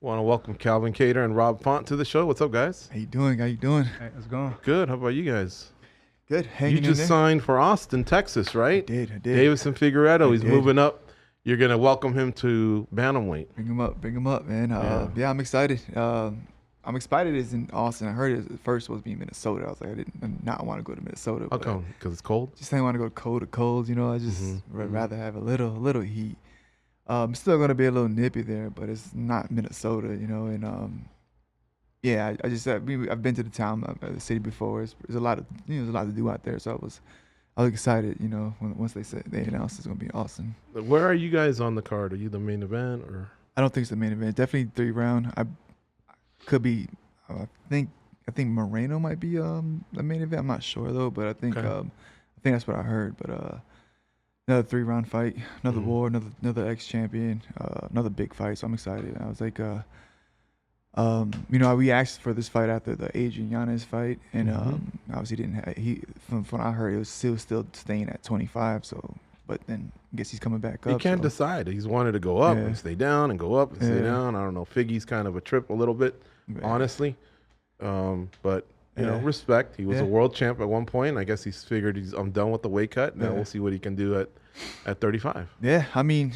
Want to welcome Calvin Cater and Rob Font to the show. What's up, guys? How you doing? How you doing? Hey, how's it going? Good. How about you guys? Good. Hanging You in just there. signed for Austin, Texas, right? I did. Deiveson Figueiredo. I He's did. moving up. You're going to welcome him to bantamweight. Bring him up, man. Yeah. I'm excited. I'm excited it's in Austin. I heard it at first was being Minnesota. I was like, I did not want to go to Minnesota. How but come? Because it's cold? Just didn't want to go cold to cold. You know, I just rather have a little heat. Still gonna be a little nippy there, but it's not Minnesota. You know, and yeah, I just I've been to the town, the city before. There's a lot of there's a lot to do out there. So I was excited. You know, once they announced it's gonna be Austin. Where are you guys on the card? Are you the main event or? I don't think it's the main event. Definitely 3-round. I could be. I think Moreno might be the main event. I'm not sure though, but I think that's what I heard. But another 3-round fight, another war, another ex-champion, another big fight. So I'm excited. I was like, we asked for this fight after the Adrian Yanez fight, and obviously from what I heard, it was still staying at 25. So, but then I guess he's coming back up. He can't decide. He's wanted to go up and stay down and go up and stay down. I don't know. Figgy's kind of a trip a little bit, honestly. But you know, respect. He was a world champ at one point. I guess he's figured I'm done with the weight cut. Now we'll see what he can do at 35. Yeah, I mean,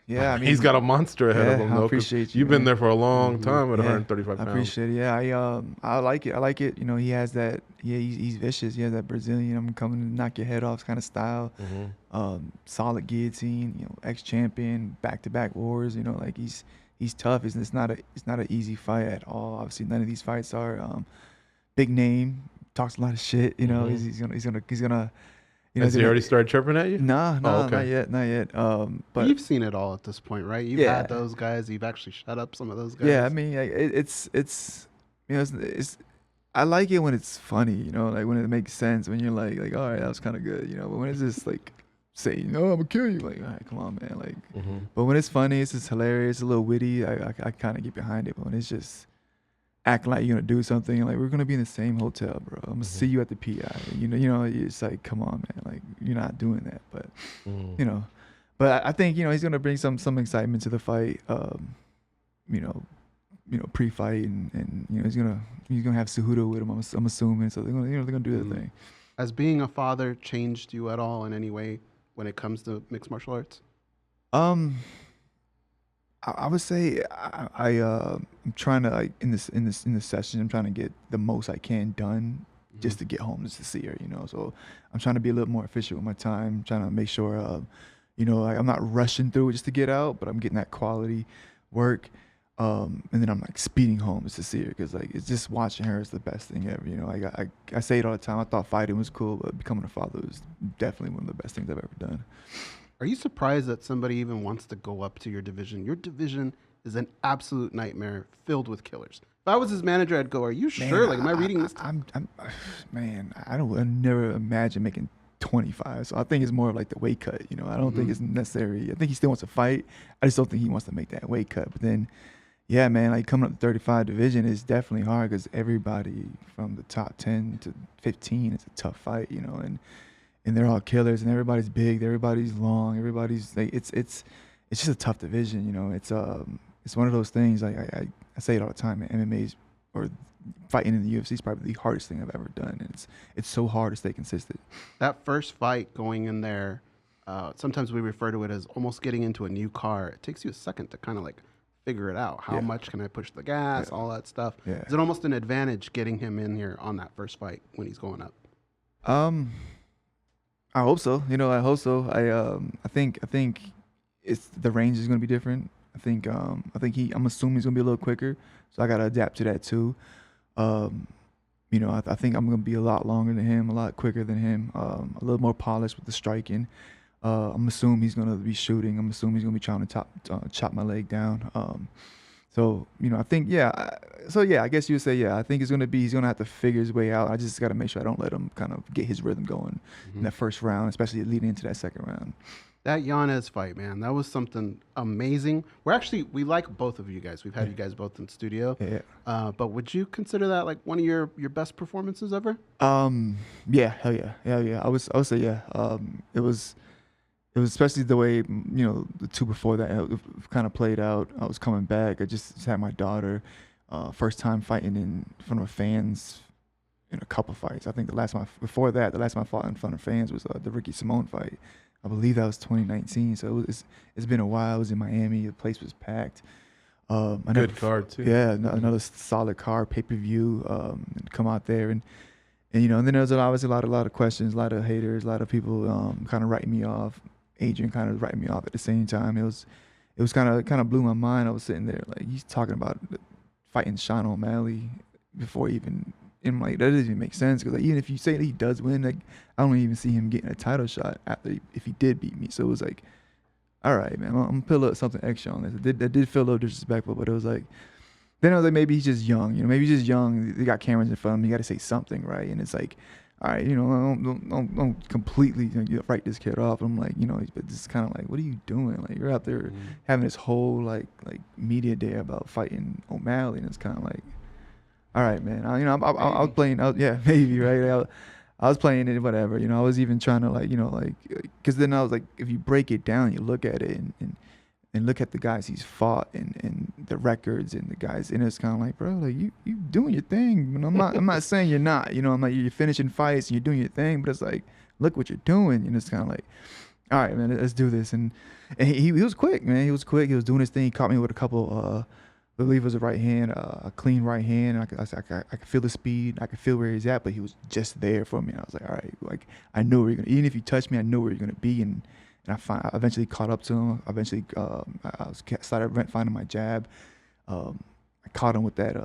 he's got a monster ahead of him. I though, appreciate you. You've been there for a long time at 135 pounds. I appreciate it. Yeah, I like it. I like it. You know, he has that. Yeah, he's vicious. He has that Brazilian, I'm coming to knock your head off kind of style. Solid guillotine. You know, ex-champion, back-to-back wars. You know, like he's tough. It's not an easy fight at all. Obviously, none of these fights are big name. Talks a lot of shit. You know, he's gonna. You know, Has he already started chirping at you? No, okay. not yet. But you've seen it all at this point, right? You've had those guys. You've actually shut up some of those guys. Yeah, I mean, it's you know, it's I like it when it's funny, you know, like when it makes sense. When you're like, all right, that was kind of good, you know. But when it's just like saying, no, I'm gonna kill you, like, all right, come on, man, like. But when it's funny, it's just hilarious, a little witty. I kind of get behind it. But when it's just acting like you're gonna do something, like we're gonna be in the same hotel, bro. I'm gonna see you at the PI. You know, it's like, come on, man, like you're not doing that. But you know, but I think he's gonna bring some excitement to the fight. You know, pre-fight, and he's gonna have Cejudo with him. I'm assuming, so they're gonna do their thing. Has being a father changed you at all in any way when it comes to mixed martial arts? I would say I'm trying to, like, in this session, I'm trying to get the most I can done just to get home, just to see her, you know. So I'm trying to be a little more efficient with my time, trying to make sure, like I'm not rushing through it just to get out, but I'm getting that quality work. And then I'm like speeding home just to see her, because like it's just watching her is the best thing ever, you know. Like I say it all the time. I thought fighting was cool, but becoming a father was definitely one of the best things I've ever done. Are you surprised that somebody even wants to go up to your division? Your division is an absolute nightmare filled with killers. If I was his manager, I'd go, are you sure? Like, am I reading this? Man, I never imagine making 25. So I think it's more of like the weight cut, you know. I don't think it's necessary. I think he still wants to fight. I just don't think he wants to make that weight cut. But then, yeah, man, like coming up to 35 division is definitely hard, because everybody from the top 10 to 15 is a tough fight, you know, and they're all killers, and everybody's big, everybody's long, everybody's like, it's just a tough division, you know. It's one of those things. Like I say it all the time, man. MMA's, or fighting in the UFC, is probably the hardest thing I've ever done, and it's so hard to stay consistent. That first fight going in there, sometimes we refer to it as almost getting into a new car. It takes you a second to kind of like figure it out. How much can I push the gas? All that stuff. Yeah. Is it almost an advantage getting him in here on that first fight when he's going up? I hope so. You know, I hope so. I think it's the range is going to be different. I'm assuming he's going to be a little quicker, so I got to adapt to that too. You know, I think I'm going to be a lot longer than him, a lot quicker than him, a little more polished with the striking. I'm assuming he's going to be shooting. I'm assuming he's going to be trying to chop my leg down. So, you know, I think, I guess you would say, I think he's going to have to figure his way out. I just got to make sure I don't let him kind of get his rhythm going in that first round, especially leading into that second round. That Yanez fight, man, that was something amazing. We like both of you guys. We've had you guys both in studio. Yeah. But would you consider that like one of your best performances ever? Yeah, hell yeah. I would say, yeah. It was it was especially the way, the two before that it kind of played out. I was coming back. I just had my daughter, first time fighting in front of fans in a couple fights. I think the last time I fought in front of fans was the Ricky Simone fight. I believe that was 2019. So it's been a while. I was in Miami. The place was packed. Good card too. Yeah, another solid card, pay-per-view. Come out there and then there was obviously a lot of questions, a lot of haters, a lot of people kind of writing me off. Adrian kind of writing me off at the same time. It was kind of blew my mind. I was sitting there like, he's talking about fighting Sean O'Malley before even. And like, that doesn't even make sense, because like, even if you say that he does win, like, I don't even see him getting a title shot if he did beat me. So it was like, all right, man, I'm gonna put something extra on this. That did feel a little disrespectful, but it was like, then I was like, maybe he's just young. Maybe he's just young. They got cameras in front of him. You got to say something, right? And it's like, all right, don't completely write this kid off. I'm like, but it's kind of like, what are you doing? Like, you're out there having this whole like media day about fighting O'Malley, and it's kind of like, all right, man. I was playing. Maybe, right? I was playing it, whatever. I was even trying to because then I was like, if you break it down, you look at it and look at the guys he's fought and the records and the guys, and it's kind of like, bro, like you doing your thing. And I'm not saying you're not. I'm like, you're finishing fights and you're doing your thing, but it's like, look what you're doing. And it's kind of like, all right, man, let's do this. And he was quick, man. He was quick. He was doing his thing. He caught me with a couple. I believe it was a right hand, a clean right hand. I could feel the speed. I could feel where he's at, but he was just there for me. And I was like, all right, like, I know where you're going to, even if you touch me, I know where you're going to be. And I eventually caught up to him. Eventually, I started finding my jab. I caught him with that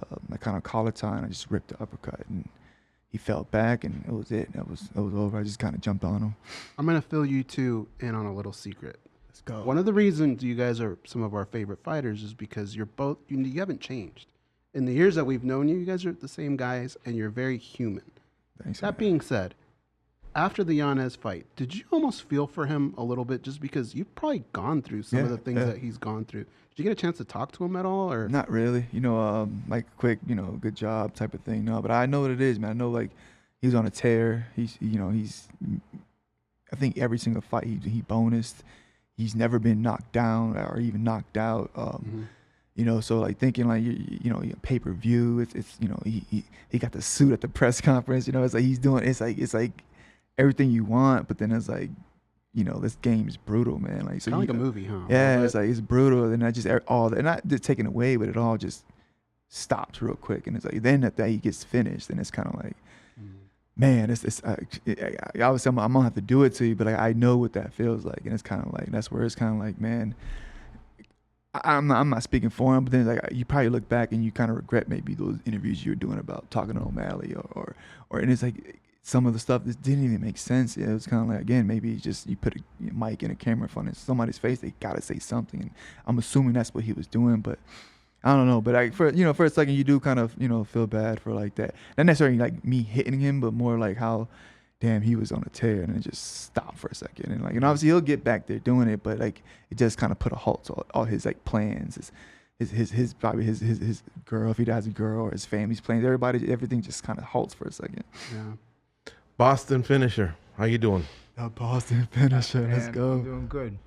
kind of collar tie, and I just ripped the uppercut. And he fell back, and it was it. It was over. I just kind of jumped on him. I'm going to fill you two in on a little secret. Let's go. One of the reasons you guys are some of our favorite fighters is because you're both, you haven't changed. In the years that we've known you, you guys are the same guys, and you're very human. Thanks, that being said, after the Yanez fight, did you almost feel for him a little bit, just because you've probably gone through some of the things that he's gone through? Did you get a chance to talk to him at all, or not really? Like quick, good job type of thing. No, but I know what it is, man. I know, like, he was on a tear. He's I think every single fight he bonused. He's never been knocked down or even knocked out. So like thinking like, pay-per-view, it's he got the suit at the press conference, it's like he's doing, it's like everything you want, but then it's like, this game is brutal, man. Like, so kind of like a movie, huh? Yeah, it's like, it's brutal. And I just and not just taken away, but it all just stops real quick. And it's like, then that he gets finished, and it's kind of like, man, obviously I'm gonna have to do it to you, but like, I know what that feels like, and it's kind of like, that's where it's kind of like, man, I'm not speaking for him, but then like, you probably look back and you kind of regret maybe those interviews you were doing about talking to O'Malley or and it's like some of the stuff that didn't even make sense. It was kind of like, again, maybe just you put a mic and a camera in front of somebody's face, they gotta say something, and I'm assuming that's what he was doing, but I don't know, but like for a second you do kind of feel bad for like that. Not necessarily like me hitting him, but more like how, damn, he was on a tear and it just stopped for a second, and like, and obviously he'll get back there doing it, but like it just kind of put a halt to all his like plans, his probably his girl, if he has a girl, or his family's plans, everything just kind of halts for a second. Yeah. Boston finisher, how you doing? The Boston finisher, let's go. I'm doing good.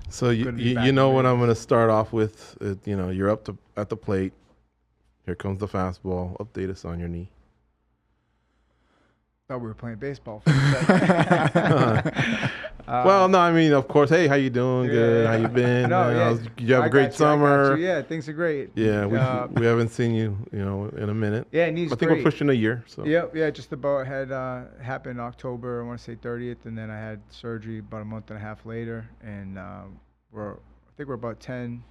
So you know what I'm going to start off with. You're up at the plate. Here comes the fastball. Update us on your knee. Thought we were playing baseball for a second. Well, no, I mean, of course. Hey, how you doing? Yeah, Good. yeah. How you been? No, yeah. Did you have a great summer? Yeah, things are great. Yeah, we haven't seen you, in a minute. Yeah, knee's I think great. we're pushing a year. So. Yep, yeah, just about had happened October, I want to say 30th, and then I had surgery about a month and a half later, and I think we're about 10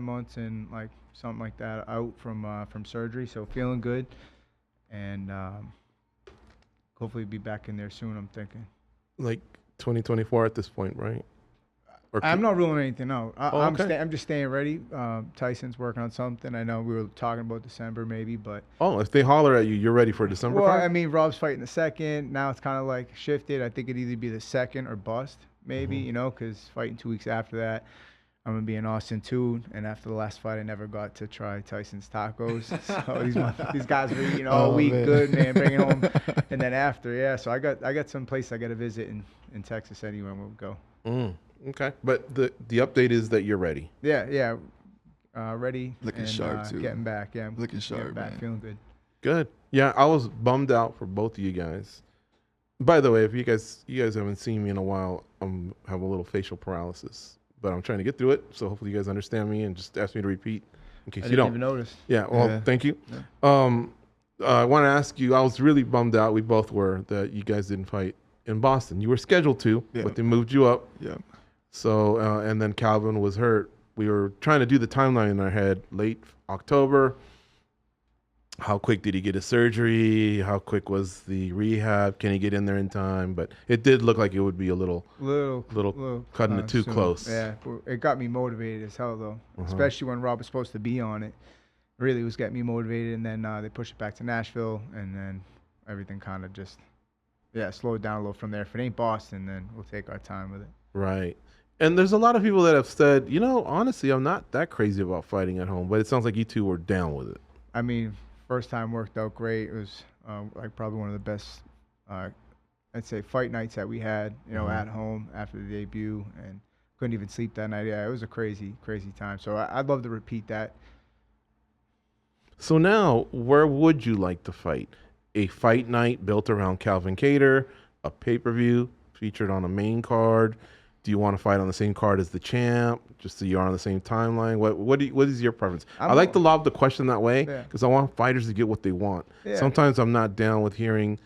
months and like something like that out from surgery, so feeling good, and hopefully be back in there soon, I'm thinking. Like 2024 at this point, right? I'm not ruling anything out. Okay. I'm just staying ready. Tyson's working on something. I know we were talking about December maybe, but if they holler at you, you're ready for December. well, fight? I mean, Rob's fighting the second. Now it's kind of like shifted. I think it'd either be the second or bust, maybe, because fighting 2 weeks after that, I'm going to be in Austin too. And after the last fight, I never got to try Tyson's tacos. So these guys were eating all week, man. Good, man, bringing home. And then after, yeah. So I got some place I got to visit in Texas anyway, and we'll go. Okay, but the update is that you're ready. Yeah. Ready. Looking sharp too. Getting back. Yeah, I'm looking sharp, getting back, man. feeling good. Good. Yeah, I was bummed out for both of you guys. By the way, if you guys haven't seen me in a while, have a little facial paralysis, but I'm trying to get through it. So hopefully you guys understand me and just ask me to repeat in case I you didn't don't. even notice. Yeah. Well, thank you. Yeah. I want to ask you. I was really bummed out. We both were that you guys didn't fight in Boston. You were scheduled to, but they moved you up. Yeah. So and then Calvin was hurt. We were trying to do the timeline in our head. Late October. How quick did he get his surgery? How quick was the rehab? Can he get in there in time? But it did look like it would be a little cutting it too soon. close. Yeah, it got me motivated as hell though, especially when Rob was supposed to be on it. Really was getting me motivated, and then they pushed it back to Nashville, and then everything kind of just slowed down a little from there. If it ain't Boston, then we'll take our time with it. Right. And there's a lot of people that have said, honestly, I'm not that crazy about fighting at home, but it sounds like you two were down with it. I mean, first time worked out great. It was like probably one of the best, I'd say, fight nights that we had, at home after the debut, and couldn't even sleep that night. Yeah, it was a crazy, crazy time. So I'd love to repeat that. So now, where would you like to fight? A fight night built around Calvin Kattar, a pay-per-view featured on a main card? Do you want to fight on the same card as the champ, just so you're on the same timeline? What is your preference? I like to lob the question that way because I want fighters to get what they want. Yeah. Sometimes I'm not down with hearing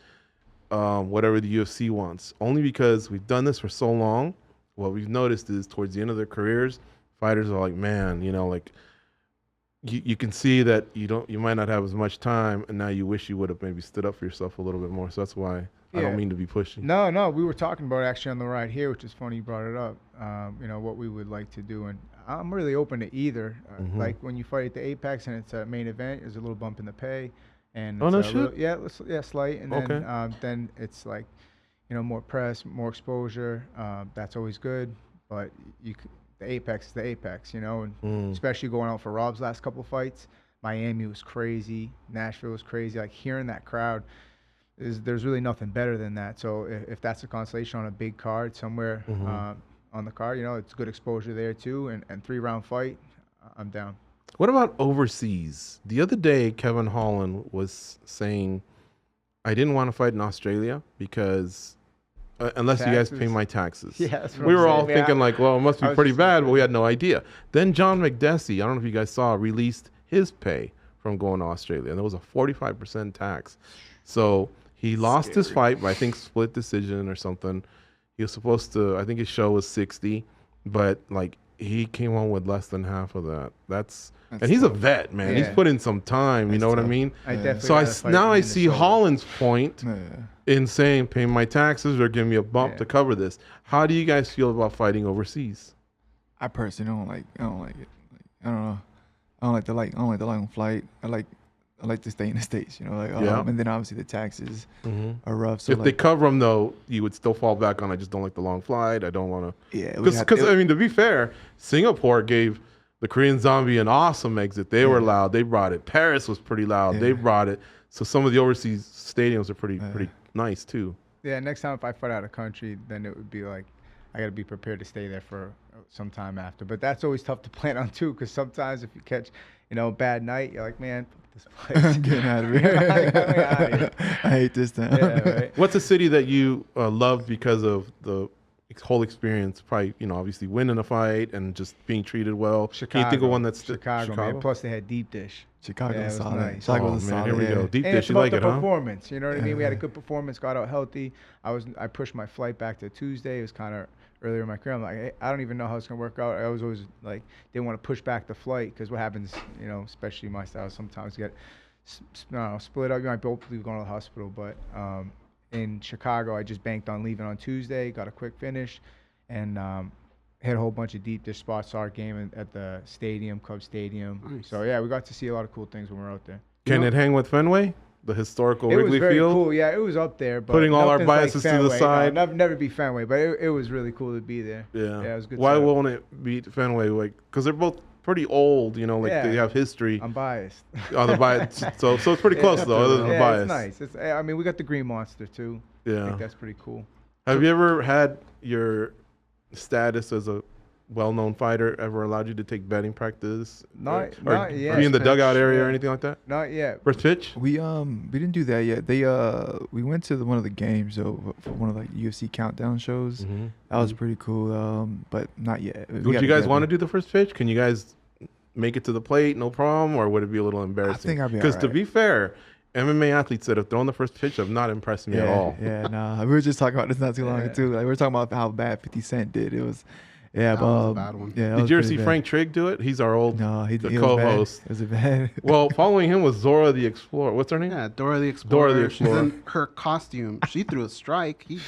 whatever the UFC wants, only because we've done this for so long. What we've noticed is towards the end of their careers, fighters are like, man, you can see that you might not have as much time, and now you wish you would have maybe stood up for yourself a little bit more. So that's why I don't mean to be pushing. No, we were talking about it actually on the ride here, which is funny you brought it up. What we would like to do, and I'm really open to either. Like when you fight at the Apex and it's a main event, there's a little bump in the pay, and it's slight, and then it's like, more press, more exposure. That's always good, but the Apex is the Apex, and especially going out for Rob's last couple of fights. Miami was crazy. Nashville was crazy. Like hearing that crowd, there's really nothing better than that. So if that's a consolation on a big card somewhere on the card, it's good exposure there too. And 3-round fight, I'm down. What about overseas? The other day, Kevin Holland was saying, I didn't want to fight in Australia because unless you guys pay my taxes. Yeah, that's what we I'm were saying. all thinking like, well, it must be pretty bad, but we had no idea. Then John McDessie, I don't know if you guys saw, released his pay from going to Australia, and there was a 45% tax. So he lost his fight by, I think, split decision or something. He was supposed to, I think his show was 60, but like he came home with less than half of that. And he's a vet, man. He's put in some time, you know what I mean? So I see Holland's point in saying, pay my taxes or give me a bump to cover this. How do you guys feel about fighting overseas? I personally don't like it. I don't know. I don't like the long flight. I like to stay in the States, and then obviously the taxes are rough. So if they cover them, though, you would still fall back on, I just don't like the long flight. I don't want to. Yeah. Because, I mean, to be fair, Singapore gave the Korean Zombie an awesome exit. They were loud. They brought it. Paris was pretty loud. They brought it. So some of the overseas stadiums are pretty nice, too. Yeah, next time if I fight out of country, then it would be like, I got to be prepared to stay there for some time after. But that's always tough to plan on, too, because sometimes if you catch, a bad night, you're like, man, this place. I'm getting out of here. I hate this town. Yeah, right. What's a city that you love because of the whole experience? Probably, obviously winning a fight and just being treated well. Chicago. Can you think of one that's Chicago, man. Plus they had deep dish. Chicago was solid. Nice. Chicago was solid. Here we go. Deep and dish. It's You about like the it, huh? performance. You know what I mean? We had a good performance. Got out healthy. I pushed my flight back to Tuesday. It was kind of earlier in my career. I'm like, hey, I don't even know how it's gonna work out. I was always like, didn't want to push back the flight because what happens, especially my style, sometimes you get split up. You might both be going to the hospital. But in Chicago, I just banked on leaving on Tuesday. Got a quick finish, and hit a whole bunch of deep dish spots. Saw our game at the stadium, Cubs Stadium. Nice. So yeah, we got to see a lot of cool things when we were out there. Can it hang with Fenway? The historical It Wrigley was very Field? cool. Yeah, it was up there. But Putting all our nothing's like biases to the Fenway. side. No, never be Fenway, but it was really cool to be there. Yeah. Yeah, it was good. Why setup. won't it beat Fenway? Because they're both pretty old, they have history. I'm biased. On the bias. So it's pretty close, though, other than the bias. It's nice. We got the Green Monster, too. Yeah. I think that's pretty cool. Have you ever had your status as a well-known fighter ever allowed you to take batting practice? Not or yet. be in the dugout area or Yeah. anything like that? Not yet. First pitch? We didn't do that yet. We went to one of the games though for one of like UFC countdown shows. Mm-hmm. That was pretty cool. But not yet. Would you guys want to do the first pitch? Can you guys make it to the plate, no problem, or would it be a little embarrassing? I think I'd be because to alright. be fair, MMA athletes that have thrown the first pitch have not impressed me at all. Yeah, nah. We were just talking about this not too long ago too. Like we were talking about how bad 50 Cent did. It was, That was a bad one. Yeah. that Did was you ever pretty see bad. Frank Trigg do it? He's our old No, he was co-host. bad. It was a bad. Well, following him was Zora the Explorer. What's her name? Yeah, Dora the Explorer. Dora the Explorer. She's in her costume. She threw a strike. He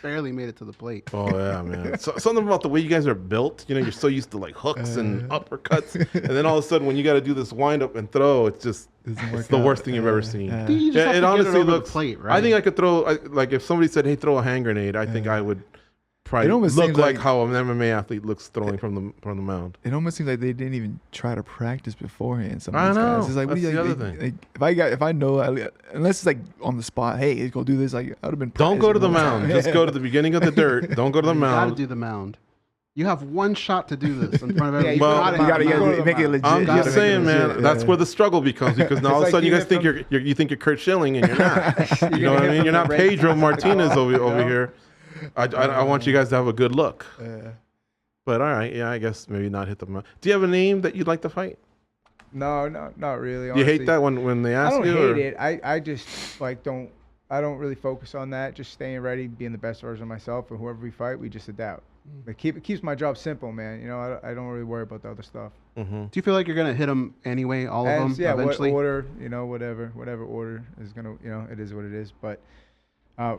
barely made it to the plate. Oh yeah, man. So, something about the way you guys are built. You know, you're so used to like hooks and uppercuts, and then all of a sudden when you got to do this wind up and throw, it's just it's the worst thing you've ever seen. You just have to get it over the plate, right? I think I could throw like if somebody said, "Hey, throw a hand grenade," I think I would probably It almost look seems like like- how an MMA athlete looks throwing from the mound. It almost seems like they didn't even try to practice beforehand. Some of I these know. guys. It's like, what That's do you, the like, other thing. like, if I know, unless it's like on the spot, hey, let's go do this. Like I would have been. Don't go to the practicing all mound. time. Just go to the beginning of the dirt. Don't go to the You gotta mound. do the mound. You have one shot to do this in front of Yeah, everyone. you Well, gotta You go to gotta the make it mound. legit. I'm You gotta just make it saying, man. legit, That's yeah. where the struggle becomes because now all of a like sudden you even guys think you think you're Kurt Schilling and you're not. You know what I mean? You're not Pedro Martinez over here. I want you guys to have a good look. But all right, yeah, I guess maybe not hit the mound. Do you have a name that you'd like to fight? No, not really. Do you hate honestly. that when they I ask don't you? hate or? it. I just like I don't really focus on that. Just staying ready, being the best version of myself, and whoever we fight, we just adapt. Like it keeps my job simple, man. You know, I don't really worry about the other stuff. Mm-hmm. Do you feel like you're gonna hit them anyway, all of them, Yeah, eventually? what order, you know, whatever order is gonna, you know, it is what it is. But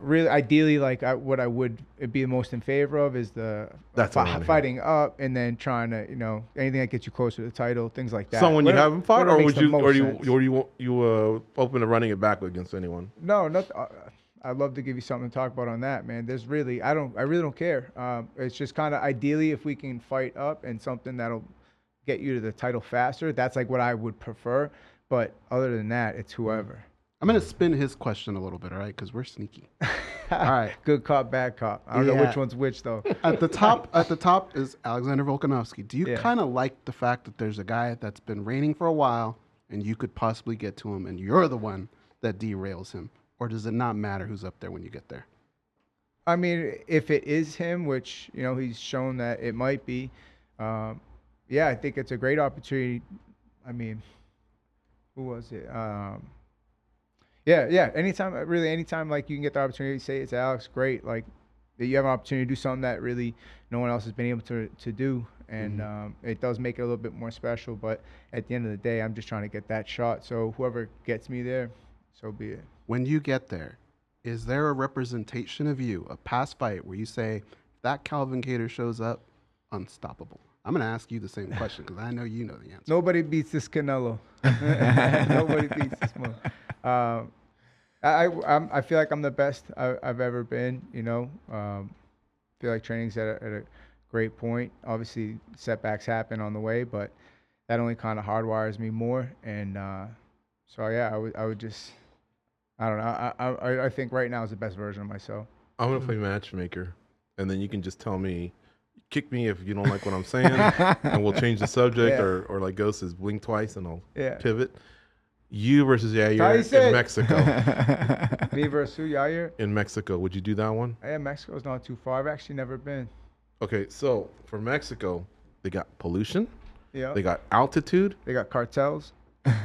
really, ideally, like what I would be most in favor of is the That's what I wanna hear. fighting up and then trying to, you know, anything that gets you closer to the title, things like that. Someone you Whatever- haven't fought, whatever or makes would the you, most sense. you open to running it back against anyone? No, not. I'd love to give you something to talk about on that, man. There's really, I really don't care. It's just kind of ideally if we can fight up and something that'll get you to the title faster. That's like what I would prefer. But other than that, it's whoever. I'm gonna spin his question a little bit, all right? Because we're sneaky. All right. Good cop, bad cop. I don't know Yeah. which one's which though. At the top is Alexander Volkanovski. Do you Yeah. kind of like the fact that there's a guy that's been reigning for a while and you could possibly get to him and you're the one that derails him? Or does it not matter who's up there when you get there? I mean, if it is him, which, you know, he's shown that it might be, yeah, I think it's a great opportunity. I mean, who was it? Yeah. Anytime like you can get the opportunity to say it's Alex, great. Like that you have an opportunity to do something that really no one else has been able to do. And it does make it a little bit more special. But at the end of the day, I'm just trying to get that shot. So whoever gets me there, so be it. When you get there, is there a representation of you, a past fight, where you say, if that Calvin Kattar shows up, unstoppable? I'm going to ask you the same question because I know you know the answer. Nobody beats this Canelo. Nobody beats this one. I feel like I'm the best I've ever been. You know, feel like training's at a great point. Obviously, setbacks happen on the way, but that only kind of hardwires me more. And so yeah, I would just, I don't know. I think right now is the best version of myself. I'm gonna play matchmaker, and then you can just tell me, kick me if you don't like what I'm saying, and we'll change the subject, Yeah. or like Ghost says, blink twice, and I'll Yeah. pivot. You versus Yair Tyson. in Mexico. Me versus Yair. In Mexico, would you do that one? Yeah, Mexico's not too far. I've actually never been. Okay, so for Mexico, they got pollution, Yeah. they got altitude, They got cartels.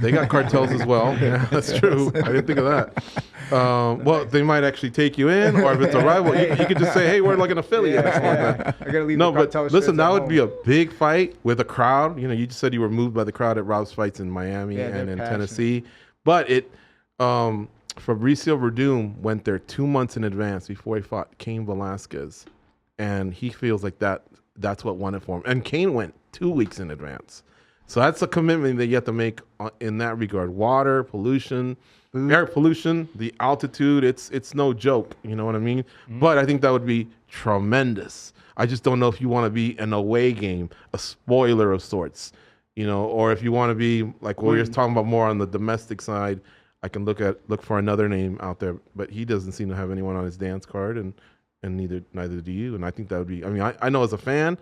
they got cartels as well. Yeah, that's true. I didn't think of that. Well, they might actually take you in, or if it's a rival, you could just say, "Hey, we're like an affiliate." or something like that. I gotta leave. No, the but cartel listen, shirts that at would be a home. big fight with a crowd. You know, you just said you were moved by the crowd at Rob's fights in Miami Yeah, and they're in passionate. Tennessee. But Fabricio Verdum went there 2 months in advance before he fought Cain Velasquez, and he feels like that's what won it for him. And Cain went 2 weeks in advance, so that's a commitment that you have to make in that regard. Water pollution, air pollution, the altitude. It's no joke. You know what I mean? Mm-hmm. But I think that would be tremendous. I just don't know if you want to be an away game, a spoiler of sorts, you know, or if you want to be like what we were talking about more on the domestic side. I can look for another name out there, but he doesn't seem to have anyone on his dance card, and and neither do you. And I think that would be. I mean, I know as a fan,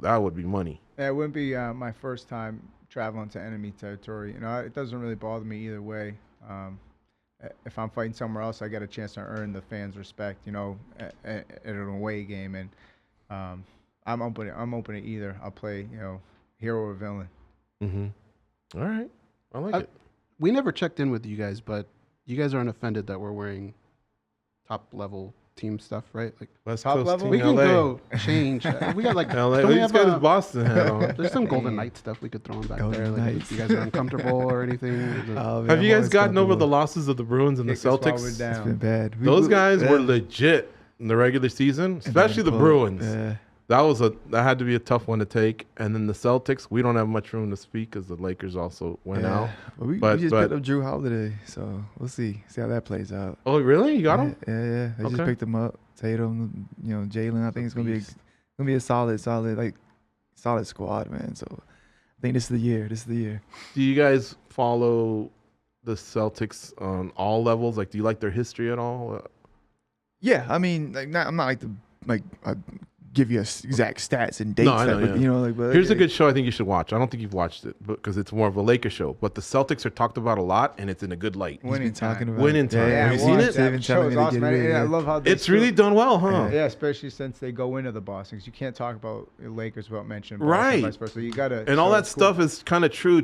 that would be money. Yeah, it wouldn't be my first time traveling to enemy territory. You know, it doesn't really bother me either way. If I'm fighting somewhere else, I get a chance to earn the fans' respect. You know, at an away game, and I'm open to either. I'll play, you know, hero or villain. All right, I like it. We never checked in with you guys, but you guys aren't offended that we're wearing top level team stuff, right? Like West top Coast level? team, we can LA. go change. We got like LA. don't we He's have got his Boston hat on. there's some Golden Knight stuff we could throw on back Golden there. Like Knights. if you guys are uncomfortable or anything. Have you guys gotten over the losses of the Bruins and the Kick us while we're Celtics? down. It's been bad. Those guys were legit in the regular season, especially the Bruins. Yeah. That had to be a tough one to take. And then the Celtics, we don't have much room to speak because the Lakers also went out. Well, we But- just but- picked up Drew Holiday, so we'll see how that plays out. Oh, really? You got him? Yeah. They just Okay. picked him up. Tatum, you know, Jalen. I think it's gonna be a solid squad, man. So I think this is the year. Do you guys follow the Celtics on all levels? Like, do you like their history at all? Yeah, I mean, I'm not like give you exact stats and dates. No, I know, but, yeah. you know, like, but Here's a good show I think you should watch. I don't think you've watched it because it's more of a Lakers show. But the Celtics are talked about a lot, and it's in a good light. He's been talking about Winning time. Yeah, Have you seen it? They've been telling me to awesome. get it in, I yeah. love how they It's really done well, huh? Yeah, especially since they go into the Boston. 'Cause you can't talk about Lakers without mentioning Boston. Right. Vice versa. You gotta. And all show that it's cool. stuff is kind of true.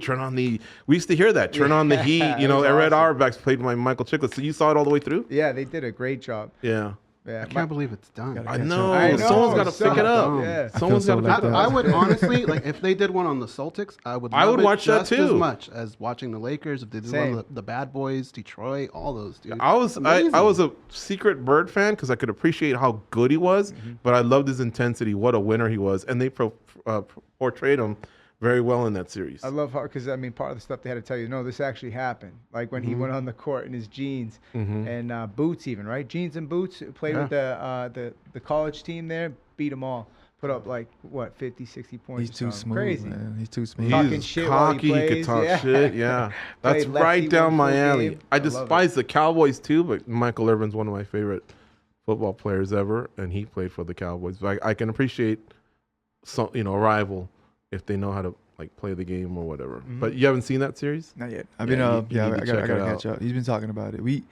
We used to hear that. Turn on the heat. You it know, was Red awesome. Auerbach's played by Michael Chiklis. So you saw it all the way through? Yeah, they did a great job. Yeah. Yeah, I can't believe it's done. Gotta I catch know. up. I know. Someone's got to So pick it up. dumb. Yeah. Someone's so got to like pick it that. up. I would honestly like if they did one on the Celtics, I would I would love it watch that just as too. much as watching the Lakers. If they did one Same. of the Bad Boys, Detroit, all those, dude. I was Amazing. I was a secret Bird fan because I could appreciate how good he was, but I loved his intensity. What a winner he was, and they portrayed him very well in that series. I love how, because I mean, part of the stuff they had to tell you, no, this actually happened. Like when he went on the court in his jeans and boots, even right, jeans and boots. Played with the college team there, beat them all. Put up like what 50, 60 points. He's or too something. smooth, Crazy. man. He's too smooth. Talking He's shit while he cocky. He could plays, talk yeah. shit. Yeah, that's Played right lefty down one my full alley. game. I I love despise the Cowboys too, but Michael Irvin's one of my favorite football players ever, and he played for the Cowboys. But I can appreciate some, a rival if they know how to like play the game or whatever. But you haven't seen that series? Not yet. I've Yeah, been you I need to gotta check it catch up. He's been talking about it. We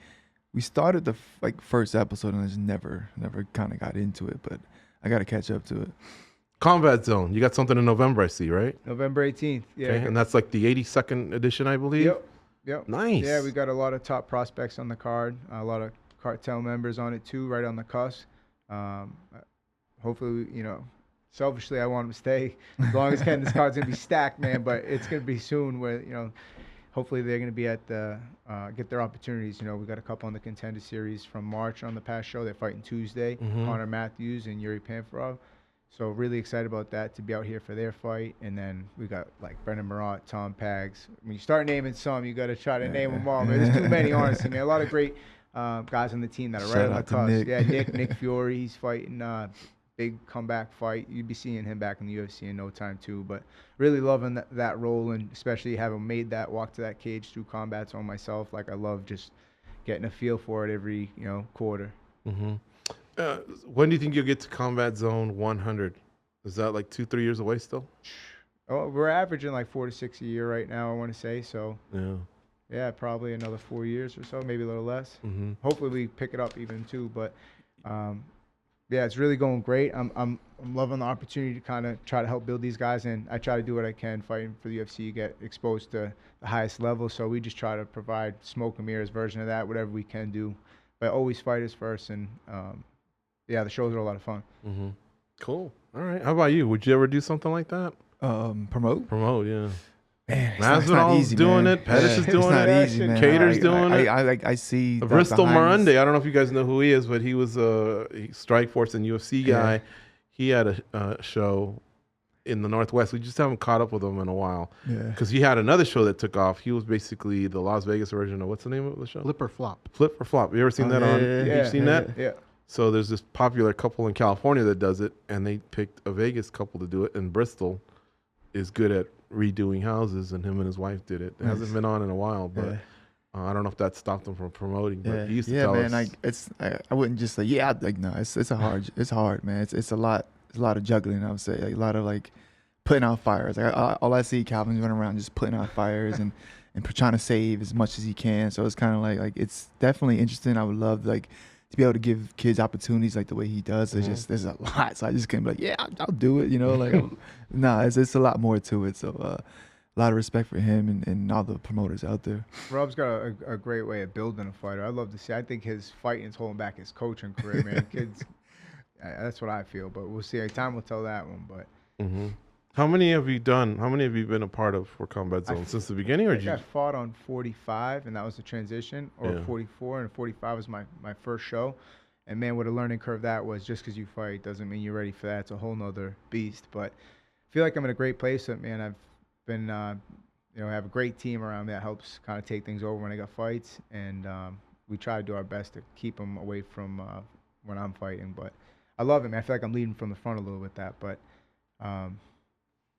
started the first episode and I just never kind of got into it, but I gotta catch up to it. Combat Zone. You got something in November, I see, right? November 18th. Yeah. Okay, and that's like the 82nd edition, I believe. Yep. Nice. Yeah, we got a lot of top prospects on the card. A lot of cartel members on it too, right on the cusp. Hopefully, selfishly, I want them to stay as long as this card's gonna be stacked, man. But it's gonna be soon where hopefully they're gonna be at the get their opportunities. We got a couple on the contender series from March on the past show. They're fighting Tuesday. Connor Matthews and Yuri Panfarov. So really excited about that to be out here for their fight. And then we got like Brendan Marat, Tom Pags. When you start naming some, you got to try to name them all. Man, there's too many, honestly, man. A lot of great guys on the team that are right on the cusp. Yeah, Nick Fury, he's fighting big comeback fight. You'd be seeing him back in the UFC in no time too. But really loving that role, and especially having made that walk to that cage through Combat Zone myself. Like I love just getting a feel for it every quarter. When do you think you'll get to Combat Zone 100? Is that like 2-3 years away still? Oh, we're averaging like 4 to 6 a year right now, I want to say. So Yeah. probably another 4 years or so, maybe a little less. Hopefully we pick it up even too. But it's really going great. I'm loving the opportunity to kind of try to help build these guys, and I try to do what I can fighting for the UFC, get exposed to the highest level. So we just try to provide smoke and mirrors version of that, whatever we can do. But always fighters first, and the shows are a lot of fun. Cool. All right. How about you? Would you ever do something like that? Promote? Promote, yeah. Man, it's Masvidal's not easy, doing man. it. Pettis is doing it's not it. easy, man. Cater's doing it. I see the Bristol behind- Morande. I don't know if you guys know who he is, but he was a Strikeforce and UFC guy. Yeah. He had a show in the Northwest. We just haven't caught up with him in a while. Yeah. Because he had another show that took off. He was basically the Las Vegas version of, what's the name of the show? Flip or Flop. Flip or Flop. You ever seen that on? You've seen that? Yeah. So there's this popular couple in California that does it, and they picked a Vegas couple to do it. And Bristol is good at redoing houses, and him and his wife did it. It hasn't been on in a while, but I don't know if that stopped him from promoting, but he used to yeah, tell man. us. Like I wouldn't just say like no. It's hard, man. It's a lot. It's a lot of juggling. I would say like a lot of like putting out fires. Like all I see Calvin's running around just putting out fires and trying to save as much as he can. So it's kind of like it's definitely interesting. I would love like to be able to give kids opportunities like the way he does. It's just there's a lot. So I just can't be like, yeah, I'll do it. You know, like it's a lot more to it. So a lot of respect for him and all the promoters out there. Rob's got a great way of building a fighter. I'd love to see. I think his fighting is holding back his coaching career, man. Kids, that's what I feel. But we'll see. Time will tell that one. But. How many have you done? How many have you been a part of for Combat Zone since the beginning? Or I fought on 45, and that was the transition, or 44, and 45 was my first show. And man, what a learning curve that was. Just because you fight doesn't mean you're ready for that. It's a whole nother beast. But I feel like I'm in a great place. Man, I've been, have a great team around me that helps kind of take things over when I got fights, and we try to do our best to keep them away from when I'm fighting. But I love it, man. I feel like I'm leading from the front a little with that. But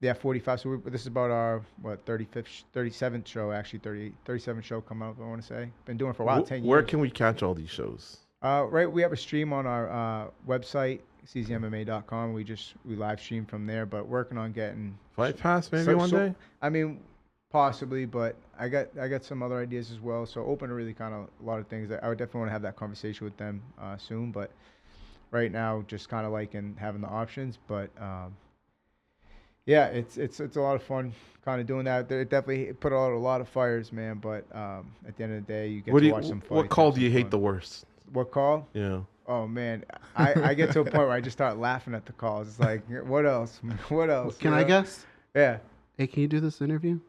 yeah, 45. So this is about our 37th show, actually 37th show coming up. I want to say been doing it for a while, 10 years. Where can we catch all these shows? Right, we have a stream on our website, czmma.com. We live stream from there, but working on getting Fight Pass maybe one day. I mean, possibly, but I got some other ideas as well. So open to really kind of a lot of things. I would definitely want to have that conversation with them soon, but right now just kind of liking having the options, but. Yeah, it's a lot of fun kind of doing that. It definitely put out a lot of fires, man. But at the end of the day, you get to watch some fights. What call do you hate the worst? What call? Yeah. Oh, man. I get to a point where I just start laughing at the calls. It's like, what else? What else? Can I guess? Yeah. Hey, can you do this interview?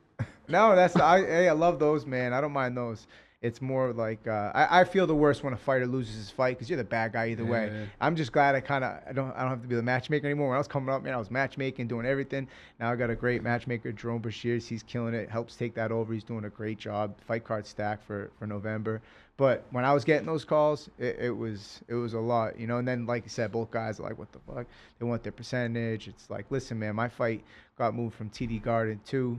No, I love those, man. I don't mind those. It's more like I feel the worst when a fighter loses his fight because you're the bad guy either way. I'm just glad I don't have to be the matchmaker anymore. When I was coming up, man, I was matchmaking, doing everything. Now I got a great matchmaker, Jerome Bashir. He's killing it. Helps take that over. He's doing a great job. Fight card stack for November. But when I was getting those calls, it was a lot, you know. And then, like you said, both guys are like, what the fuck? They want their percentage. It's like, listen, man, my fight got moved from TD Garden to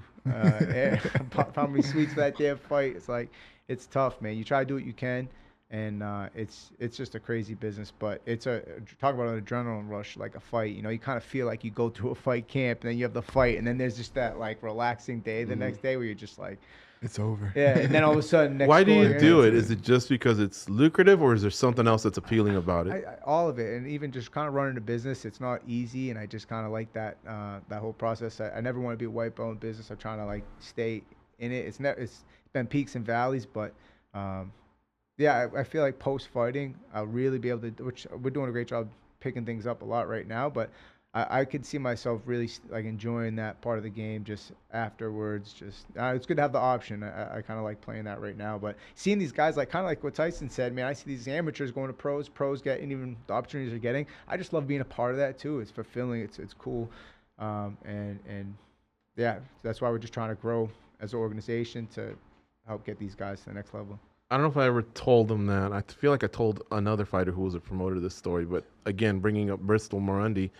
Palm Suites for that damn fight. It's like, it's tough, man. You try to do what you can, and it's just a crazy business. But talk about an adrenaline rush, like a fight. You know, you kind of feel like you go through a fight camp, and then you have the fight, and then there's just that like relaxing day the next day where you're just like, it's over. Yeah, and then all of a sudden, why do you do it? Is it just because it's lucrative, or is there something else that's appealing about it? All of it, and even just kind of running a business, it's not easy, and I just kind of like that whole process. I never want to be a white belt in business. I'm trying to like stay in it. It's been peaks and valleys, but yeah, I feel like post fighting, I'll really be able to. Which we're doing a great job picking things up a lot right now, but I could see myself really like enjoying that part of the game just afterwards. Just it's good to have the option. I kind of like playing that right now, but seeing these guys like kind of like what Tyson said, man. I see these amateurs going to pros getting even the opportunities they're getting. I just love being a part of that too. It's fulfilling. It's cool, and yeah, that's why we're just trying to grow as an organization to help get these guys to the next level. I don't know if I ever told them that. I feel like I told another fighter who was a promoter this story, but again, bringing up Bristol Morundi,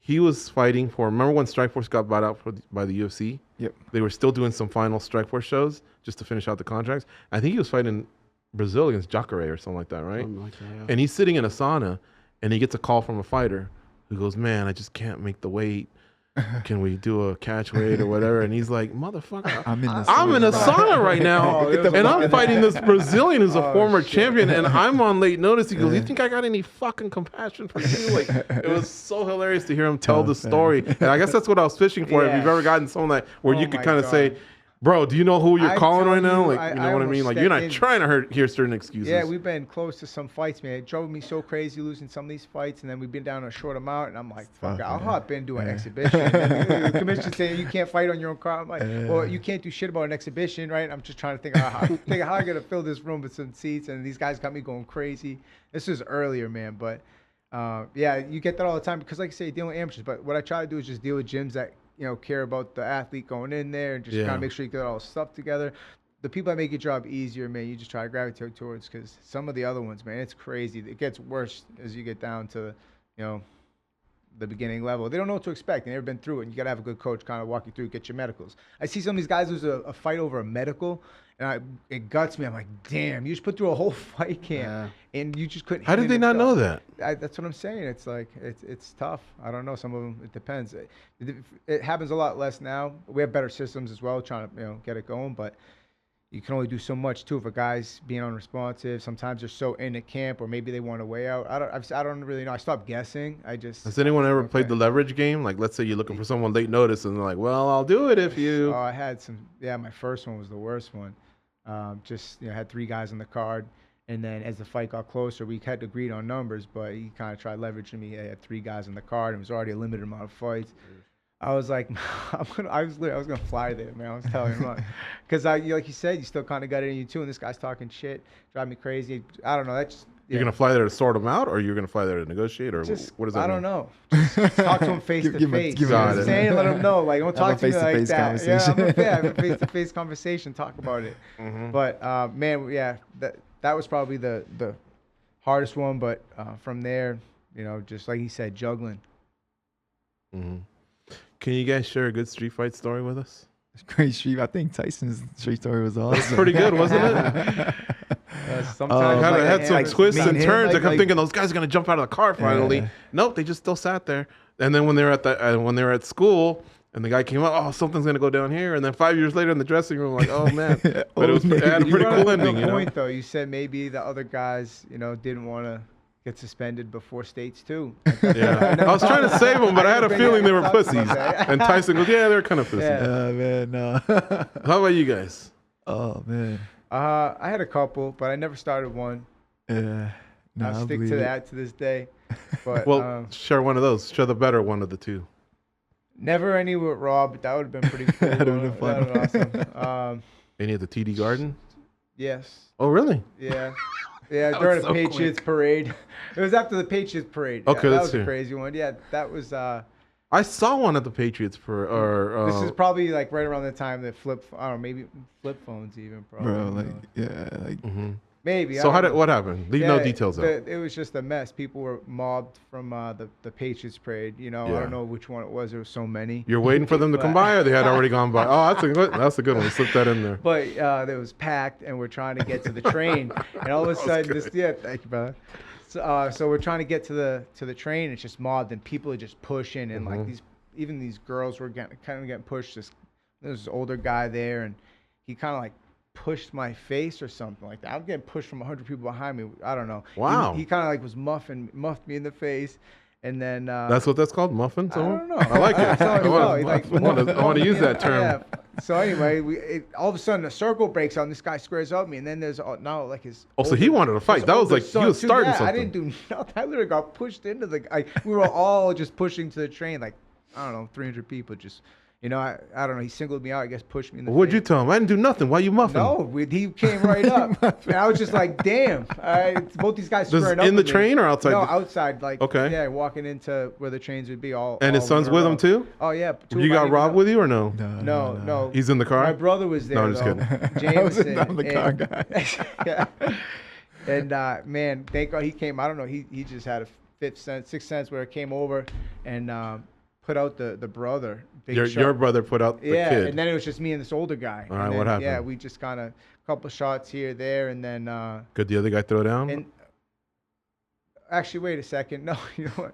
he was fighting for, remember when Strikeforce got bought out by the UFC? Yep. They were still doing some final Strikeforce shows just to finish out the contracts. I think he was fighting Brazil against Jacare or something like that, right? Something like that, yeah. And he's sitting in a sauna, and he gets a call from a fighter who goes, man, I just can't make the weight. Can we do a catch weight or whatever? And he's like, motherfucker, I'm in a sauna right now, and I'm fighting this Brazilian who's a former champion, and I'm on late notice. He goes, you think I got any fucking compassion for you? Like, it was so hilarious to hear him tell the story. And I guess that's what I was fishing for. If you've ever gotten someone that where you could kind of say, bro, do you know who you're calling right now? Like, you know what I mean? Like, you're not trying to hear certain excuses. Yeah, we've been close to some fights, man. It drove me so crazy losing some of these fights, and then we've been down a short amount, and I'm like, fuck, I'll hop in, do an exhibition. And the commissioner's saying you can't fight on your own card. I'm like, well, you can't do shit about an exhibition, right? I'm just trying to think how I got to fill this room with some seats, and these guys got me going crazy. This was earlier, man, but yeah, you get that all the time because, like I say, dealing with amateurs. But what I try to do is just deal with gyms that care about the athlete going in there and just kind of make sure you get all the stuff together. The people that make your job easier, man, you just try to gravitate towards, because some of the other ones, man, it's crazy. It gets worse as you get down to, the beginning level. They don't know what to expect. They've never been through it. And you got to have a good coach kind of walk you through, get your medicals. I see some of these guys lose a fight over a medical, And it guts me. I'm like, damn, you just put through a whole fight camp, and you just couldn't. How did they not know that? That's what I'm saying. It's like it's tough. I don't know. Some of them, it depends. It happens a lot less now. We have better systems as well, trying to get it going. But you can only do so much too if a guy's being unresponsive. Sometimes they're so in the camp, or maybe they want a way out. I don't really know. I stopped guessing. Has anyone ever played the leverage game? Like, let's say you're looking for someone late notice, and they're like, "Well, I'll do it if you." Oh, I had some. Yeah, my first one was the worst one. Had 3 guys on the card, and then as the fight got closer, we had agreed on numbers, but he kind of tried leveraging me. I had 3 guys on the card, and it was already a limited amount of fights. I was like, I was gonna fly there, man. I was telling him, because like you said, you still kind of got it in you too, and this guy's talking shit, drive me crazy. I don't know. That's You're gonna fly there to sort them out, or you're gonna fly there to negotiate, or just, what does that mean? I don't know. Just talk to him face to face. You know what I'm saying? Let him know. Like, don't talk to me like that. Yeah, have a face-to-face conversation. Talk about it. But man, yeah, that was probably the hardest one. But from there, just like he said, juggling. Can you guys share a good street fight story with us? Great street. I think Tyson's street story was awesome. That's pretty good, wasn't it? Sometimes it had some twists and turns. I kept thinking those guys are gonna jump out of the car finally. Yeah. Nope, they just still sat there. And then when they were at school, and the guy came up, oh, something's gonna go down here. And then 5 years later in the dressing room, like, oh man, but it had a pretty cool ending. Point though, you said maybe the other guys, didn't want to get suspended before states too. Yeah, I was trying to save them, but I had a feeling they were pussies. And Tyson goes, yeah, they're kind of pussies. Yeah, man, no. How about you guys? Oh man. I had a couple, but I never started one. Yeah. No, I'll stick to that to this day. But well, share one of those. Share the better one of the two. Never any with Rob, but that would have been pretty cool. That would have been fun. Awesome. Any at the TD Garden? Yes. Oh, really? Yeah. Yeah, during the Patriots parade. It was after the Patriots parade. Okay, that was a crazy one. Yeah, that was. I saw one at the Patriots this is probably like right around the time that maybe flip phones even, probably. Bro, maybe. So what happened? Leave no details out. It was just a mess. People were mobbed from the Patriots parade. I don't know which one it was. There were so many. You're waiting for them to come by, or they had already gone by? Oh, that's a good one. Slip that in there. But it was packed, and we're trying to get to the train, and all of a sudden, thank you, brother. So we're trying to get to the train. It's just mobbed, and people are just pushing, and like these girls were kind of getting pushed. There was this older guy there, and he kind of like pushed my face or something like that. I'm getting pushed from 100 people behind me. I don't know. Wow. He kind of like was muffed me in the face, and then that's what that's called, muffin. I don't know. I like it. I want to use that term. Yeah. So anyway, all of a sudden a circle breaks out, and this guy squares up me, and then there's now like his. Oh, so he wanted to fight. That was like he was starting something. I didn't do nothing. I literally got pushed into we were all just pushing to the train, like I don't know, 300 people just. I don't know. He singled me out. I guess pushed me in the face. What'd you tell him? I didn't do nothing. Why you muffing? No, he came right up. And I was just like, damn. Both these guys squaring up. In the train or outside? No, outside. Like, okay. Yeah, walking into where the trains would be all. And his son's with him too? Oh, yeah. You got Rob with you or no? No. He's in the car? My brother was there. No, I'm just kidding. Jameson. I'm the car guy. Yeah. And, man, thank God he came. I don't know. He just had a sixth sense where it came over and put out the brother. Your brother put out the kid. Yeah, and then it was just me and this older guy. All right, what happened? Yeah, we just kind of a couple shots here, there, and then. Could the other guy throw down? And actually, wait a second. No, you know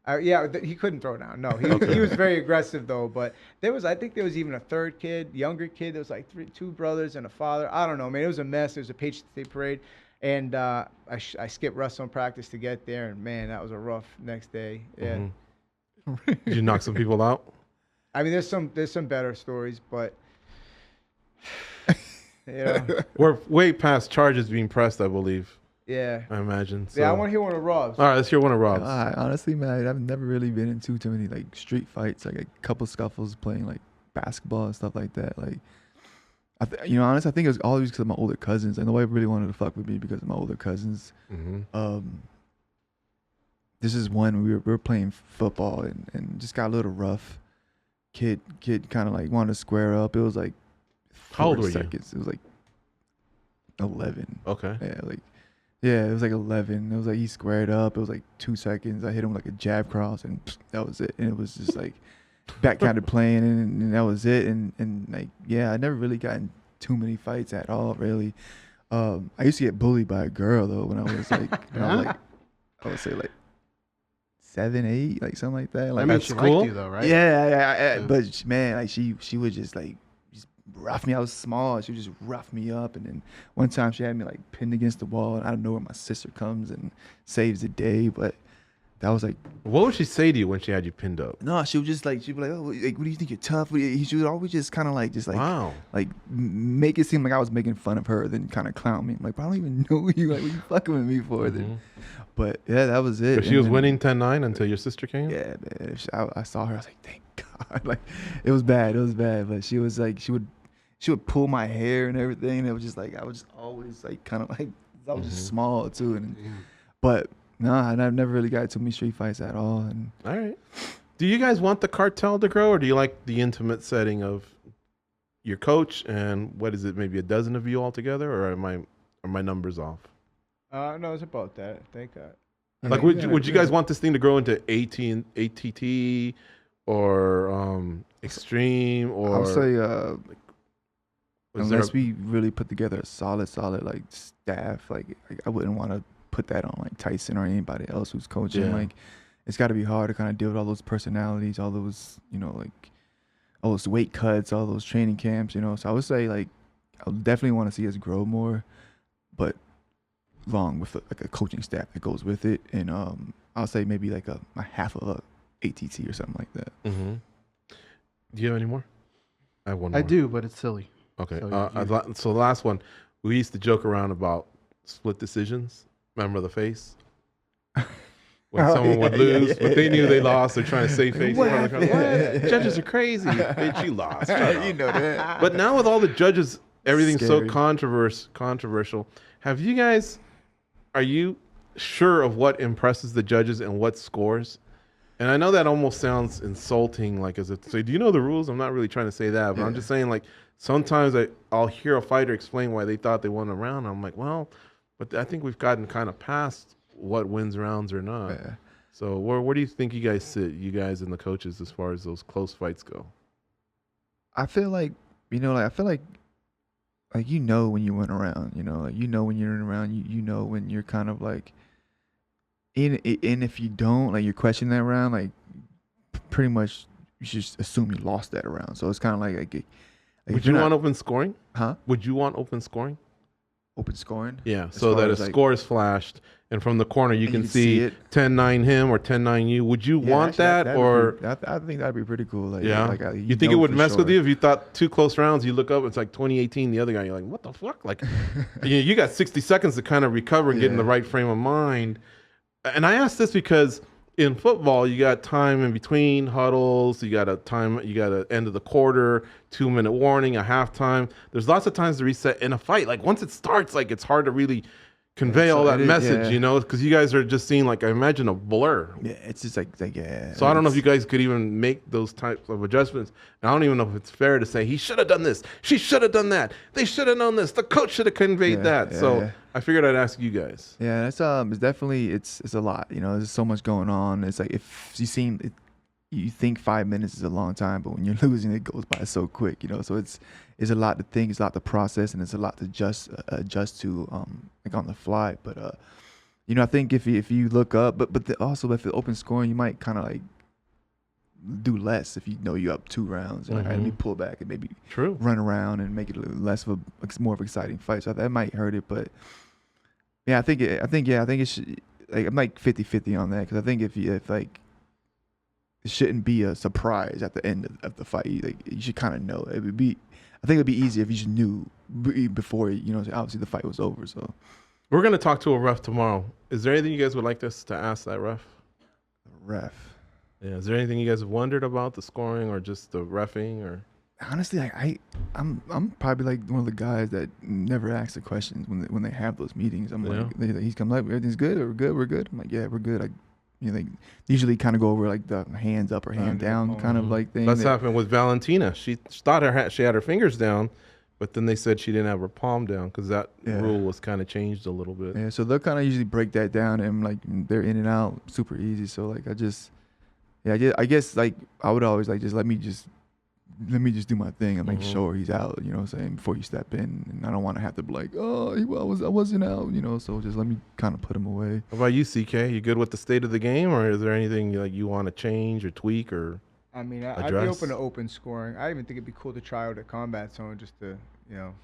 what? He couldn't throw down. No, he was very aggressive though. But I think there was even a third kid, younger kid. There was like two brothers and a father. I don't know, man. It was a mess. There was a Patriots Day parade. And I skipped wrestling practice to get there, and man, that was a rough next day. Yeah. Mm-hmm. Did you knock some people out? I mean, there's some better stories, but we're way past charges being pressed, I believe. Yeah. I imagine. So. Yeah, I want to hear one of Rob's. All right, let's hear one of Rob's. Honestly, man, I've never really been into too many like street fights, like a couple scuffles playing like basketball and stuff like that. Like, honestly, I think it was always because of my older cousins. And nobody really wanted to fuck with me because of my older cousins. Mm-hmm. This is one we were playing football and just got a little rough. Kid kind of like wanted to square up. It was like how old were seconds. You? It was like 11. Okay. Yeah, it was like 11. It was like he squared up. It was like 2 seconds. I hit him like a jab cross and that was it. And it was just like backhanded playing and that was it. And like, yeah, I never really got too many fights at all, really. I used to get bullied by a girl though when I was like, I would say like 7, 8, like something like that. Like I mean, at she school? liked you though, right? Yeah. But man, like she would just like just rough me. I was small. She would just rough me up. And then one time she had me like pinned against the wall, and I don't know where my sister comes and saves the day. But that was like, What would she say to you when she had you pinned up? no, she would just like, she'd be like, oh, like, what do you think, you're tough? She would always just kind of like, Wow. like make it seem like I was making fun of her, then kind of clown me. I'm like, I don't even know you. Like, what you fucking with me for? Then, but yeah, that was it. But she was winning 10-9 until your sister came? Yeah, man. I saw her. I was like, thank God. Like, it was bad. But she was like, she would pull my hair and everything. And it was just like, I was just always like, kind of like, I was just small too. And but no, and I've never really got too many street fights at all. And All right. Do you guys want the cartel to grow, or do you like the intimate setting of your coach and what is it, maybe a dozen of you all together, or are my numbers off? No, it's about that. I think. Like, would you guys want this thing to grow into ATT or Extreme, or I would say, was there unless we really put together a solid like staff, like I wouldn't want to put that on like Tyson or anybody else who's coaching. Yeah. Like, it's got to be hard to kind of deal with all those personalities, all those, like all those weight cuts, all those training camps, So I would say, like, I would definitely want to see us grow more, but along with like a coaching staff that goes with it. And I'll say maybe like a half of a ATT or something like that. Mm-hmm. Do you have any more? I have one more. I do, but it's silly. Okay. So So the last one, we used to joke around about split decisions. Remember the face? When someone would lose, but they knew they lost, they're trying to save face. What What? Judges are crazy. Bitch, you lost. Shut up. You know that. But now with all the judges, everything's so Scary. controversial. Are you sure of what impresses the judges and what scores? And I know that almost sounds insulting, like as if to say, do you know the rules? I'm not really trying to say that, but I'm just saying, like, sometimes I'll hear a fighter explain why they thought they won a round. I'm like, well, but I think we've gotten kind of past what wins rounds or not. Yeah. So where do you think you guys sit, you guys and the coaches, as far as those close fights go? I feel like, when you went around, when you're in around, you know when you're kind of like, and if you don't, like, you're questioning that round, like, pretty much you should just assume you lost that round. So it's kind of like would you want open scoring? Huh? Would you want open scoring? Open scoring? Yeah, As so far that a as, like, score is flashed, and from the corner you and can you see it. 10-9 him or 10-9 you. Would you want that, or I think that'd be pretty cool. Like, yeah? like, You think it would mess with you if you thought 2 close rounds? You look up, it's like 2018. The other guy, you're like, what the fuck? Like, you got 60 seconds to kind of recover and get in the right frame of mind. And I ask this because in football, you got time in between huddles. You got an end of the quarter, 2-minute warning, a halftime. There's lots of times to reset in a fight. Like, once it starts, like, it's hard to really convey all that message, because you guys are just seeing, like, I imagine, a blur. Yeah, it's just like yeah. So I don't know if you guys could even make those types of adjustments. And I don't even know if it's fair to say he should have done this, she should have done that, they should have known this, the coach should have conveyed that. So I figured I'd ask you guys. Yeah, it's definitely it's a lot. There's so much going on. It's like, if you think 5 minutes is a long time, but when you're losing, it goes by so quick. So it's a lot to think, it's a lot to process, and it's a lot to adjust to like on the fly. But I think if you look up, but also if it's open scoring, you might kind of like do less if you're up 2 rounds. Like, let me pull back and maybe run around and make it a little less of more of an exciting fight. So that might hurt it, but yeah, I think it should. Like, I'm like 50-50 on that, because I think if like, it shouldn't be a surprise at the end of the fight. Like, you should kind of know. I think it'd be easier if you just knew before, obviously the fight was over. So we're gonna talk to a ref tomorrow. Is there anything you guys would like us to ask that ref? Ref. Yeah. Is there anything you guys have wondered about the scoring or just the reffing or? Honestly, like, I'm probably like one of the guys that never asks the questions when they have those meetings. I'm like, he's come like, everything's good, or we're good. I'm like, yeah, we're good. Like, they usually kind of go over like the hands up or hand down kind of like thing. That's happened with Valentina. She thought she had her fingers down, but then they said she didn't have her palm down because that rule was kind of changed a little bit. Yeah, so they'll kind of usually break that down, and like they're in and out super easy. So like I guess like I would always like, just let me just let me just do my thing and make sure he's out, you know what I'm saying, before you step in. And I don't want to have to be like, oh, I wasn't out, you know, so just let me kind of put him away. How about you, CK? You good with the state of the game, or is there anything like you want to change or tweak or I mean, I'd address? be open to open scoring. I even think it'd be cool to try out a combat zone just to, you know,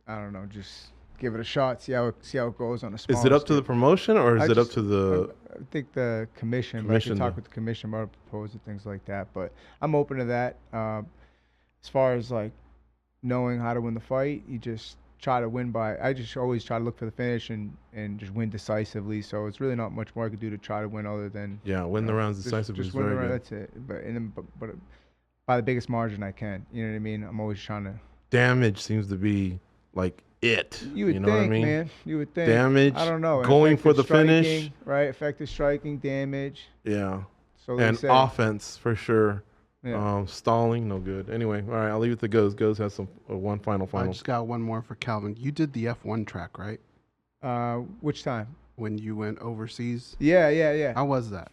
I don't know, just give it a shot, see how it goes on a small Is it up to the promotion, or is it up to the... I think the commission, but I can talk with the commission about proposing things like that. But I'm open to that. As far as like knowing how to win the fight, you just try to win by. I just always try to look for the finish and just win decisively. So it's really not much more I could do to try to win other than win the rounds decisively. Just win the round. That's it. But by the biggest margin I can. You know what I mean? I'm always trying to. Damage seems to be like it. You would know think, what I mean? man. You would think. Damage. I don't know. Going for the striking, finish. Right. Effective striking, damage. Yeah. So and offense for sure. Yeah. Stalling, no good. Anyway, all right, I'll leave it to Goes. Goes has one final. I just got one more for Calvin. You did the F1 track, right? Which time? When you went overseas? Yeah. How was that?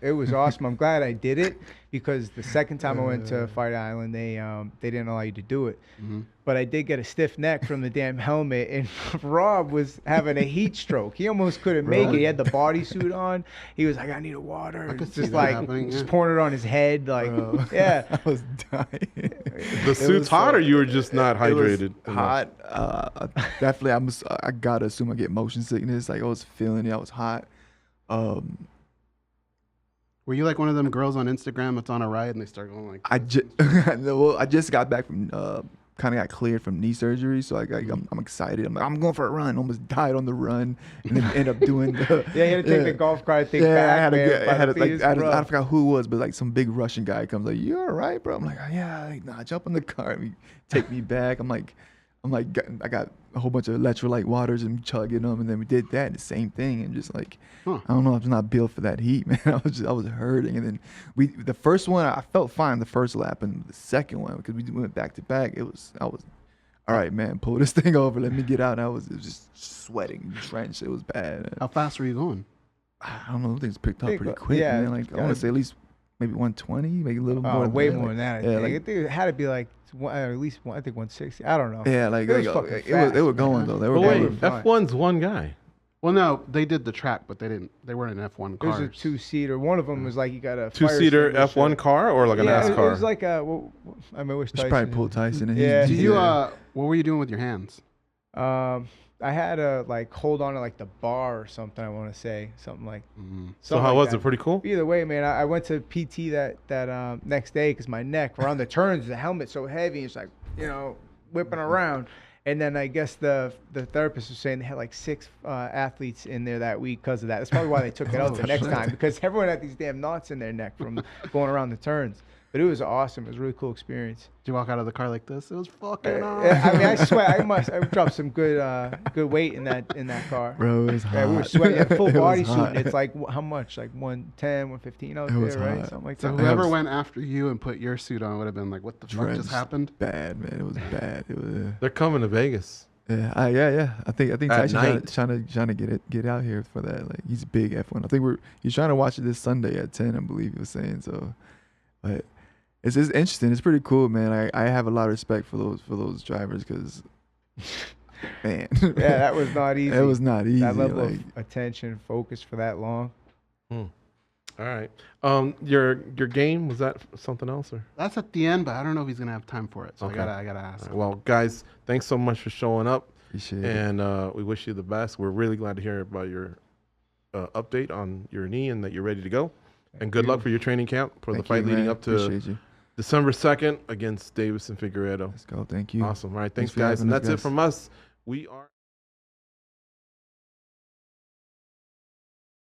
It was awesome. I'm glad I did it because the second time I went to Fight Island, they didn't allow you to do it. Mm-hmm. But I did get a stiff neck from the damn helmet, and Rob was having a heat stroke. He almost couldn't make it. He had the bodysuit on. He was like, "I need a water." I could just see like happening, just pouring it on his head, like yeah. I was dying. The suit's hot, or you were just not hydrated? It was hot. Definitely, I gotta assume I get motion sickness. Like I was feeling it. I was hot. Were you like one of them girls on Instagram that's on a ride and they start going like? I just got back from kind of got cleared from knee surgery, so I'm excited. I'm like, I'm going for a run. Almost died on the run, and then end up doing the you had to take the golf cart thing back. I forgot who it was, but like some big Russian guy comes like, "You all right, bro?" I'm like, "Yeah." Like, nah, jump in the car. And take me back. I'm like, I got a whole bunch of electrolyte waters and chugging them, and then we did that, the same thing, and just like, I don't know, I'm just not built for that heat, man. I was hurting, and then the first one I felt fine the first lap, and the second one because we went back to back, I was all right, man, pull this thing over, let me get out. And it was just sweating, drenched. It was bad. How fast were you going? I don't know, things picked up pretty quick, man. Like I want to say at least maybe 120, maybe a little more. Way than more than that. I think it had to be like at least I think 160. I don't know. Yeah, like they were going though. They were going. F1's one guy. Well, no, they did the track, but they weren't in F1 cars. It was a two-seater. One of them was like you got a two-seater F1 car or like a NASCAR. It was like a. Well, I mean, I wish Tyson. Probably pull Tyson. And yeah. Did you? What were you doing with your hands? I had to like hold on to like the bar or something. I want to say something like. Mm-hmm. So how was it? Pretty cool. Either way, man. I went to PT that next day because my neck around the turns, the helmet's so heavy. It's like whipping around. And then I guess the therapist was saying they had like 6 athletes in there that week because of that. That's probably why they took it out the next time because everyone had these damn knots in their neck from going around the turns. But it was awesome. It was a really cool experience. Did you walk out of the car like this? It was fucking awesome. I mean, I sweat. I dropped some good weight in that car. Bro, it was hot. Yeah, we were sweating. Had full body suit. Hot. It's like how much? Like 110, 115 out there, right? Hot. Something like So that. whoever went after you and put your suit on would have been like, "What the fuck just happened?" Bad, man. It was bad. It was. They're coming to Vegas. Yeah, yeah. I think Tyson's trying to get out here for that. Like he's a big F1. I think he's trying to watch it this Sunday at 10. I believe he was saying so. But it's interesting. It's pretty cool, man. I have a lot of respect for those drivers because, man. Yeah, that was not easy. It was not easy. That level of attention, focus for that long. All right. Your game, was that something else or? That's at the end, but I don't know if he's gonna have time for it. So Okay. I gotta ask. Right. Well, guys, thanks so much for showing up. Appreciate and we wish you the best. We're really glad to hear about your update on your knee and that you're ready to go. And good luck for your training camp for the fight leading up to December 2nd against Deiveson Figueiredo. Let's go. Thank you. Awesome. All right. Thanks guys. And that's it from us. We are.